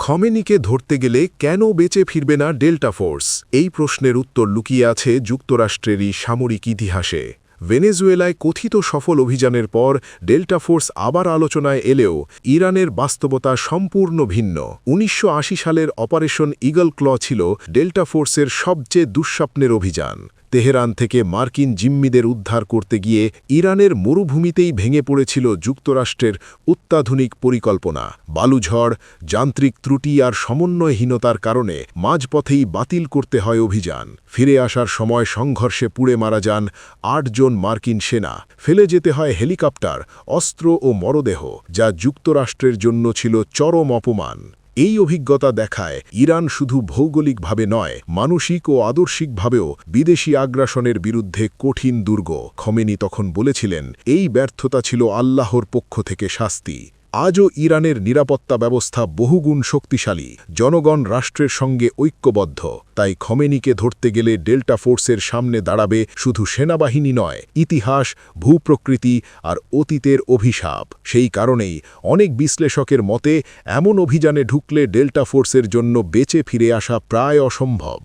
খমেনিকে ধরতে গেলে কেন বেঁচে ফিরবে না ডেল্টা ফোর্স? এই প্রশ্নের উত্তর লুকিয়ে আছে যুক্তরাষ্ট্রেরই সামরিক ইতিহাসে। ভেনেজুয়েলায় কথিত সফল অভিযানের পর ডেল্টা ফোর্স আবার আলোচনায় এলেও ইরানের বাস্তবতা সম্পূর্ণ ভিন্ন। ১৯৮০ সালের অপারেশন ঈগল ক্ল ছিল ডেল্টা ফোর্সের সবচেয়ে দুঃস্বপ্নের অভিযান। তেহরান থেকে মার্কিন জিম্মিদের উদ্ধার করতে গিয়ে ইরানের মরুভূমিতেই ভেঙে পড়েছিল যুক্তরাষ্ট্রের অত্যাধুনিক পরিকল্পনা। বালুঝড়, যান্ত্রিক ত্রুটি আর সমন্বয়হীনতার কারণে মাঝপথেই বাতিল করতে হয় অভিযান। ফিরে আসার সময় সংঘর্ষে পুড়ে মারা যান ৮ জন মার্কিন সেনা। ফেলে যেতে হয় হেলিকপ্টার, অস্ত্র ও মরদেহ, যা যুক্তরাষ্ট্রের জন্য ছিল চরম অপমান। এই অভিজ্ঞতা দেখায় ইরান শুধু ভৌগোলিকভাবে নয়, মানসিক ও আদর্শিকভাবেও বিদেশি আগ্রাসনের বিরুদ্ধে কঠিন দুর্গ। খমেনি তখন বলেছিলেন, এই ব্যর্থতা ছিল আল্লাহর পক্ষ থেকে শাস্তি। আজও ইরানের নিরাপত্তা ব্যবস্থা বহুগুণ শক্তিশালী, জনগণ রাষ্ট্রের সঙ্গে ঐক্যবদ্ধ। তাই খমেনিকে ধরতে গেলে ডেল্টা ফোর্সের সামনে দাঁড়াবে শুধু সেনাবাহিনী নয়, ইতিহাস, ভূপ্রকৃতি আর অতীতের অভিশাপ। সেই কারণেই অনেক বিশ্লেষকের মতে এমন অভিযানে ঢুকলে ডেল্টা ফোর্সের জন্য বেঁচে ফিরে আসা প্রায় অসম্ভব।